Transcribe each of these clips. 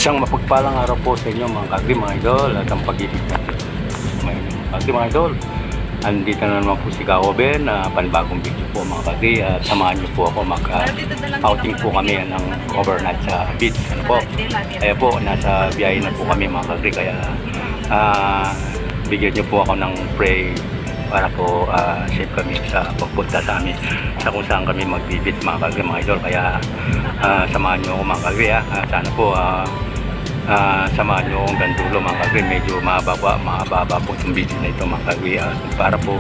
Isang mapagpalang araw po sa inyo mga kagri, mga idol, at ang pag-ibig natin. Mga idol, andito na naman po si Kaoben, panibagong video po mga kagri, at samahan niyo po ako mag-outing po kami ng overnight sa beach. Ano po? Kaya po, nasa biyahe na po kami mga kagri, kaya bigyan niyo po ako ng pray para po safe kami sa pagpunta sa amin sa kung saan kami mag-beach mga kagri, mga idol. Kaya samahan niyo ako mga kagri, sana po samahan nyo akong gandulo mga kagri. Medyo mahaba po itong video na ito mga kagri, para po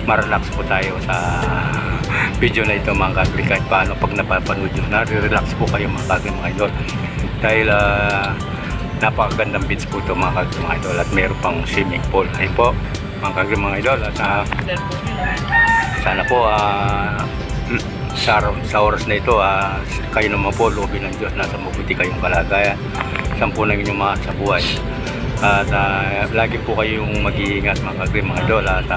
ma-relax po tayo sa video na ito mga kagri. Kahit paano pag napapanood nyo, na-relax po kayo mga kagri, mga idol, dahil napakagandang beach po ito mga kagri, mga idol, at meron pang swimming pool. Ayun po mga kagri, mga idol, at sana po sa oras na ito kayo naman po, loobin ng Diyos, nasa mabuti kayong kalagayan, sampu ng inyong mga sa buhay, at lagi po kayong mag-iingat mga kagri, mga idol, at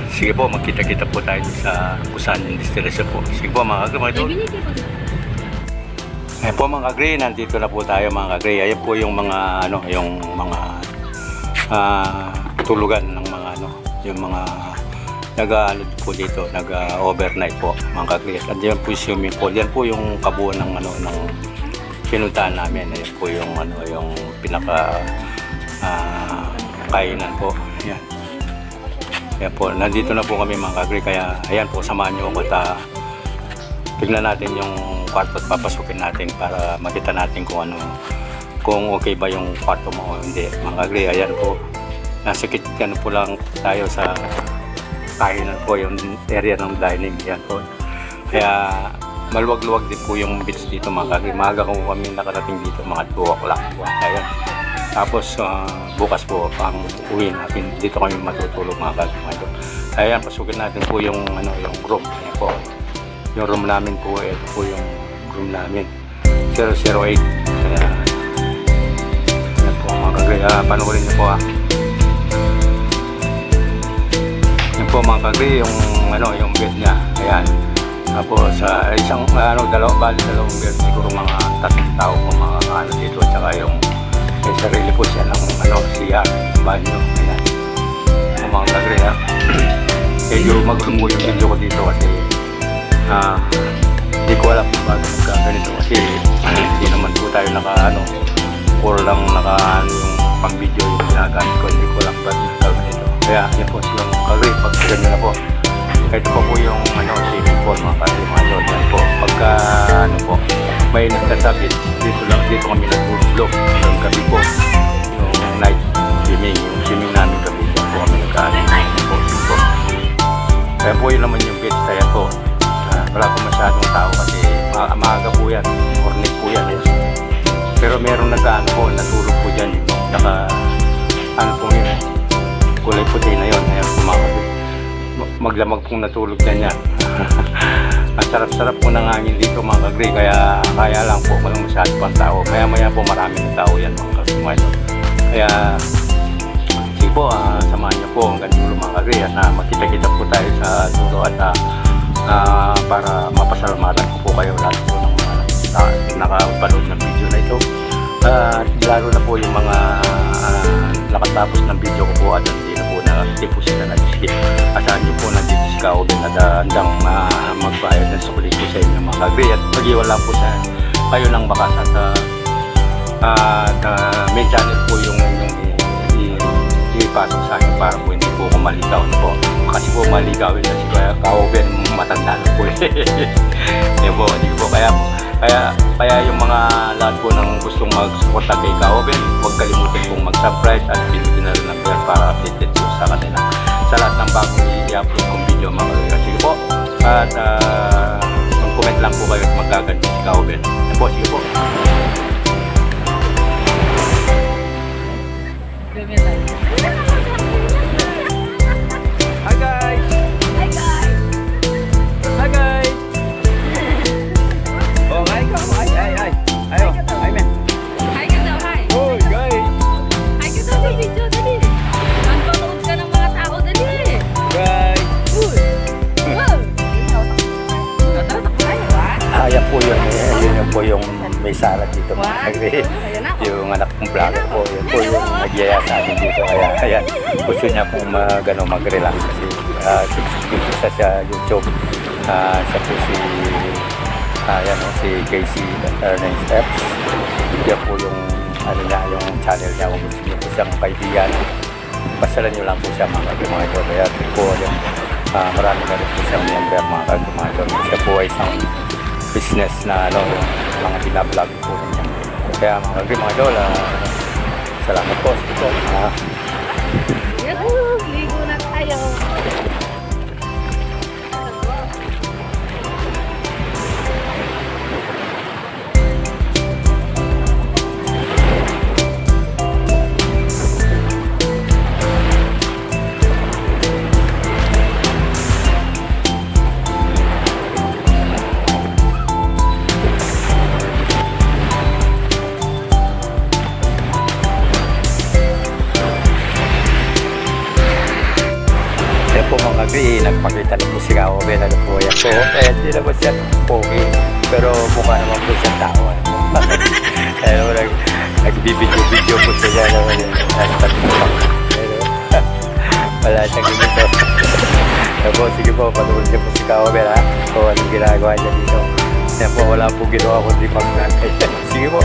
sige po, magkita-kita po tayo sa Busan Destination po. Sige po mga kagri, mga idol. Ayan po mga kagri, nandito na po tayo mga kagri. Ayan po yung mga yung mga tulugan ng mga yung mga po dito, nag-overnight po mga kagri. At yan po yung swimming pool. Yan po yung kabuuan ng ng pinuntahan namin. Ayan po yung yung pinaka kainan po. Ayan. Ayan po, nandito na po kami mga kagri, kaya ayan po, samahan nyo ako at tignan natin yung kwarto at papasukin natin para makita natin kung okay ba yung kwarto mo o hindi mga kagri. Ayan po, nasa kitchen po lang tayo sa kainan po, yung area ng dining. Yan po, kaya maluwag-luwag din po yung beach dito mga kagri. Maaga ko kami nakarating dito, mga 2 o'clock po. Ayan, tapos bukas po ang uwi natin, dito kami matutulog mga kagri. Ayan, pasukin natin po yung yung room. Ayan po, yung room namin po. Ito po yung room namin, 008. Kaya ayan po mga kagri, panoorin niyo po po mga kagri, yung yung bed niya. Ayan, tapos isang dalawang bed, siguro mga 3 tao po mga dito, at saka yung may sarili po siya ng CR, banyo. Ayan po mga kagri, medyo magulo po yung video ko dito kasi hindi ko alam kung bakit magkaganito, kasi hindi naman po tayo puro lang yung pang video yung ginagamit ko. Hindi ko alam bakit magkaganito. Kaya yan po silang kagri, pag ganyan na po. Ito po yung swimming pool mga kagri, mga idol. Yan po, pagka po may nagkasabit, dito kami nagtulog yung gabi po, yung night swimming, yung swimming namin gabi, yan po kami po. Kaya po yun naman yung beach. Kaya po wala po masyadong tao kasi maaga po yan, morning po yan pero meron natulog po dyan, naka po yun, kulay puti na yun. Ayan, maglamag pong natulog dyan yan. Ang sarap-sarap po ng hangin dito mga kagri, kaya lang po walang masyado pang tao. Maya po maraming tao yan mga kagri. Kaya sige po, samahan niyo po hanggang dulo mga kagri, at magkita-kita po tayo sa dulo, at para mapasalamatan ko po kayo lahat po ng mga nakapanood ng video na ito, lalo na po yung mga nakatapos ng video ko po at hindi po sila nag-skip. Asahan nyo po, nandito si Kaoben na handang magbayad ng sukli po sa inyo mga kagri, at mag-iwan lang po sa kayo ng bakas, at main channel po yung ipasok sa akin para po hindi po kumaligaw po, kasi po maligawin na si Kaoben, matanda na po yun po, hindi po. Kaya yung mga lahat po ng gustong mag-suporta kay Kaoben, huwag kalimutan pong mag-subscribe at pinutin na rin ang bell para updated po sa kanila sa lahat ng bagong i-upload kong video mga kagri. Sige po, at mag-comment lang po kayo at magaganti si Kaoben. Yan po, sige po. Hi guys! Hi guys! Hi guys! Oh, hi ka! Hi! Ayo! Hi men! Hi ka daw, hi! Oh guys! Hi ka daw sa video, dali! Magpanood ka ng mga tao, dali! Guys! Wow! Tara, tayo, ha? Ayan po yun. Yun po yung may salad dito mga Wow. kagri. Ayan na. Yung anak kong vlogger po, yun po yung nagyaya sa amin dito. Kaya ayan, gusto niya pong mag-relax kasi subscribe siya sa YouTube. Siya po si Casey Ernest F's. Yan po yung yung channel niya. Kung gusto niyo po siyang kaibigan, pasalan niyo lang po siya mga idol. Kaya po yung marami na rin po siyang member mga idol. Siya po ay isang business na yung mga binablog po niya. Kaya mga idol, salamat po. Yahoo! Ligo na tayo. Yan po mga kagri, nagpakita na po si Kaobe na po yan po. Kaya hindi naman siya pogi, pero mukha naman po siya tao. Kaya naman nagbibidyo-video po siya naman yung nasa pero wala siyang ginito. Yan po, sige po, patuloy niyo po si Kaobe ha. Kung anong ginagawa niya dito. Yan po, wala po ginawa kundi mag-nagay. Sige po.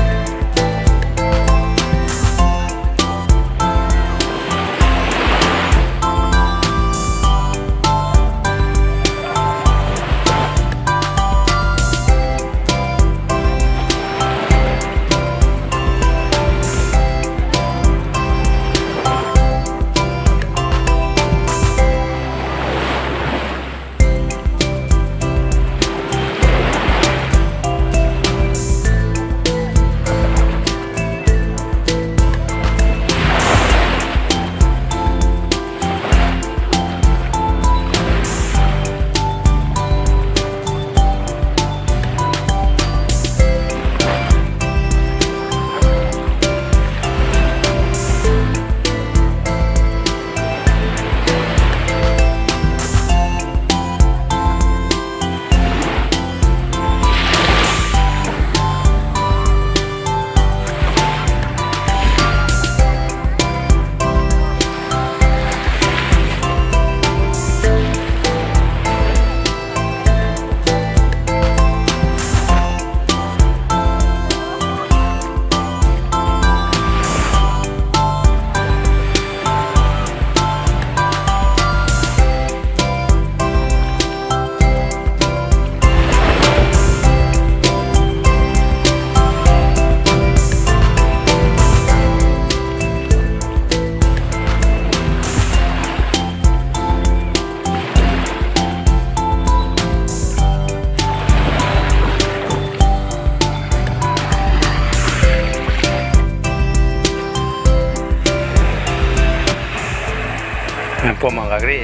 Yan po mga kagri,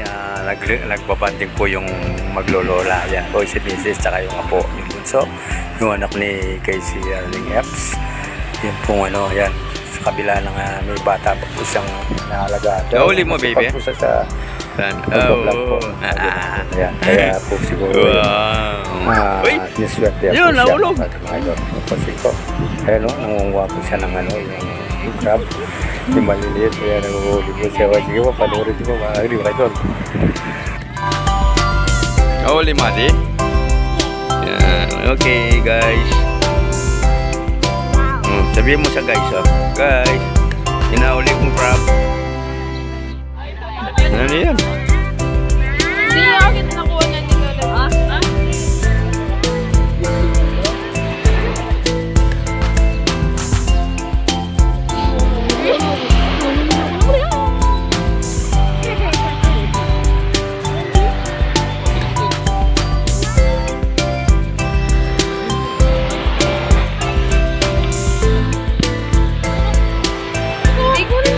nagbabanding po yung maglolola. Yan po si Mrs. tsaka yung apo, yung bunso, yung anak ni Casey Arling Epps. Yan po yan. Sa kabila ng may bata pa po siyang naalagaan. Nauli mo, baby? Po sa pagbablog po. Ayan, kaya po siguro Uy! niswerte Yun, po siya. nahulog. Kasi po, ayan nangunguha po siya ng yung crab. Yung maliliit, kaya nanguhuli po siya. Sige po, panoorin po mga kagri, mga idol. Nauli mo, di? Yan. Okay, guys. Sabihin mo sa guys, Guys, inauli kong crab. Ano yan? Hindi ako kita nakuha na ni Lola. Ha? Hindi ko rin.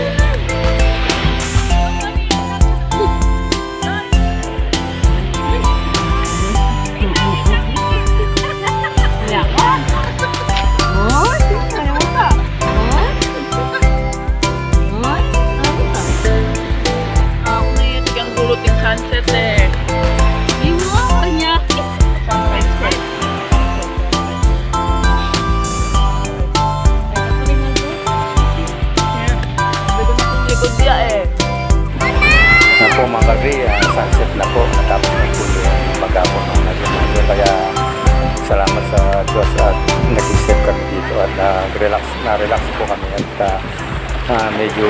Diyos at nag-isip kami dito at na-relax po kami at medyo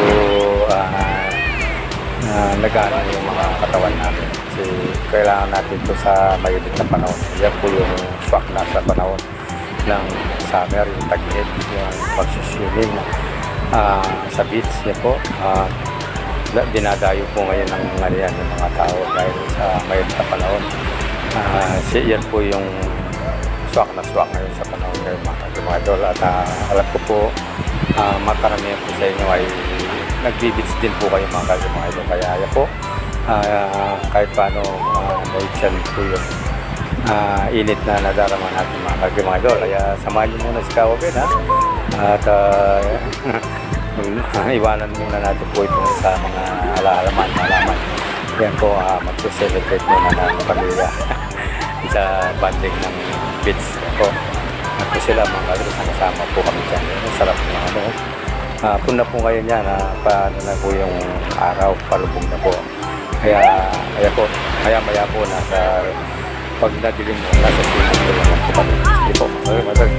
nag-ano yung mga katawan namin kasi kailangan natin ito sa mayigit na panahon. Yan po yung swak na sa panahon ng summer, yung tag-init, yung pag-swimming sa beach. Yan po. Dinadayo po ngayon ng yung mga tao dahil sa mayigit na panahon. Yan po yung swak na swak ngayon sa panahon ngayon mga idol. At alam ko po makaramihan po sa inyo ay nagbibits din po kayo mga idol. Kaya yan po kahit paano naibsan po yung init na nadarama natin mga idol. Kaya samahan niyo muna si Kawabin at iwanan muna natin po ito sa mga alaman. Yan po magse-celebrate muna ng pamilya sa banding ng beach po. At po sila mga idol, kasama po kami dyan. Sarap ng puna po ngayon yan, paano na po yung araw, palubog na po. Kaya po, maya po nasa pag nadilim mo, nasa swimming pool naman po kami. Sige po, madal.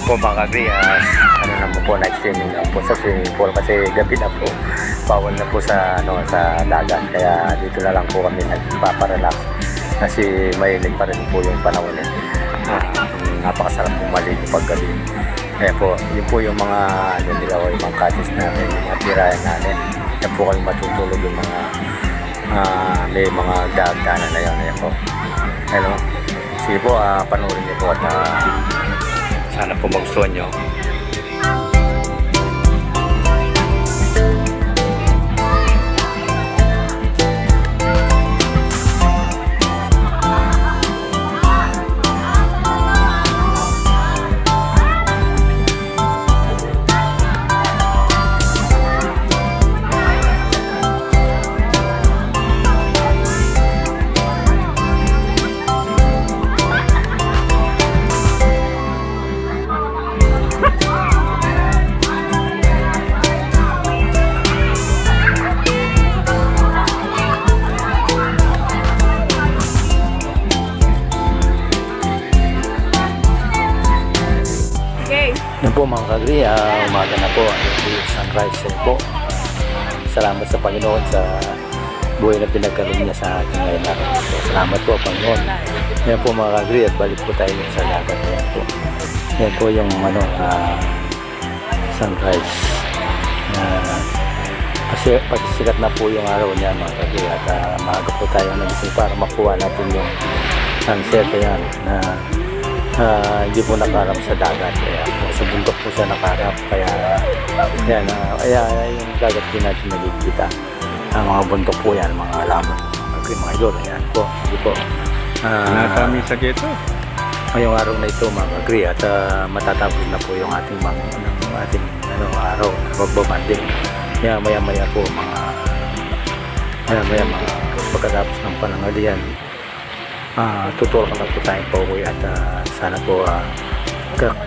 po mga kagri, ano naman po, night swimming na po sa swimming pool kasi gabi na po. Bawal na po sa, sa dagat. Kaya dito na lang po kami nagpaparelax. Kasi mahilig pa rin po yung panahon eh. Napakasarap po maligo pag gabi. Kaya po, yun po yung mga nila o yung mga cottage namin, yung mga tirayan namin. Yan po kami matutulog yung mga may mga dagdanan na yun. Ayan po. Hello. Sige po, panoorin niyo po at sana po magustuhan nyo. Yan po mga kagri, umaga na po. Yung sunrise po. Salamat sa Panginoon sa buhay na pinagkaroon niya sa ating ngayon araw. So, salamat po Panginoon. Yan po mga kagri at balik po tayo sa dagat. Yan po. Yan po yung sunrise. Kasi pagsikat na po yung araw niya mga kagri at maaga po tayo nagising para makuha natin yung sunset yan na hindi po nakaharap sa dagat. Kaya po, sa bundok po siya nakaharap. Kaya yan, yung dagat din natin nagkikita. Ang mga bundok po yan, mga lamang. Mga idol, ayan po. Sige po. Natami sa gito. Ngayong araw na ito mga kagri at matatapos na po yung ating araw na magbabanding. Kaya maya po mga pagkatapos ng panangalian, tutulak na po tayong pauwi at sana po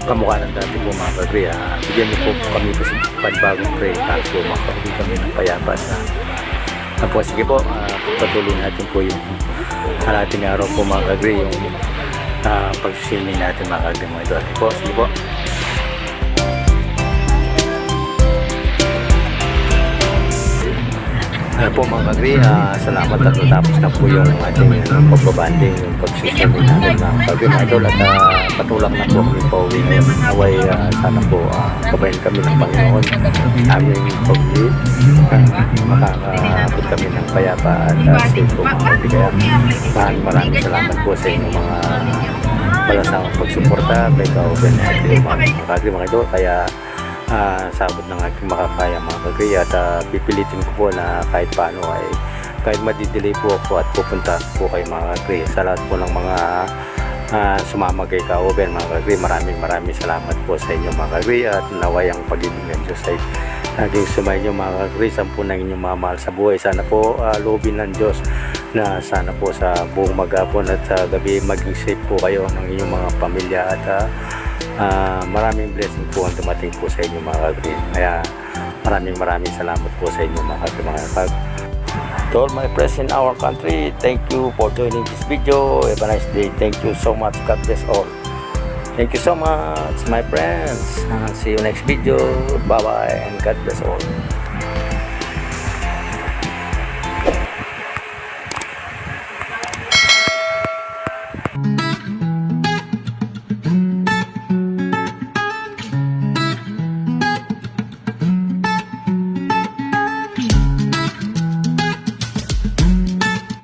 kamukha ng dati po mga kagri. Bigyan niyo po kami kasi panibagong pray para po makauwi kami ng payapa sa po. Sige po, patuloy natin po yung ating araw po mga kagri, yung pag-swimming natin mga kagri mga idol. Po, sige po. Po mga kagri, salamat at natapos na po yung ating pagbabanding, yung pag-swimming natin mga kagri mga idol at patulak na po kami pauwi ngayon. Naway sana po kabayan kami ng Panginoon aming pag-uwi, makakaabot kami ng payapa at safe po mga kagri. Kaya maraming salamat po sa inyong mga malasamang pagsuporta kay Kauben at yung mga kagri mga idol. Kaya sabot ng aking makakaya mga kagri at pipilitin ko po na kahit paano ay kahit madidelay po ako at pupunta po kay mga kagri sa lahat po ng mga sumama kay Kauben mga kagri. Maraming salamat po sa inyo mga kagri at naway ang pag-ibig ng Diyos ay naging sumay nyo mga kagri sa po ng inyong mga mahal sa buhay. Sana po loobin ng Diyos na sana po sa buong maghapon at sa gabi maging safe po kayo ng inyong mga pamilya at maraming blessing po ang dumating po sa inyo mga kagri. Kaya maraming salamat po sa inyo mga kagri. To all my friends in our country, thank you for joining this video. Have a nice day. Thank you so much. God bless all. Thank you so much my friends. See you next video. Bye bye and God bless all.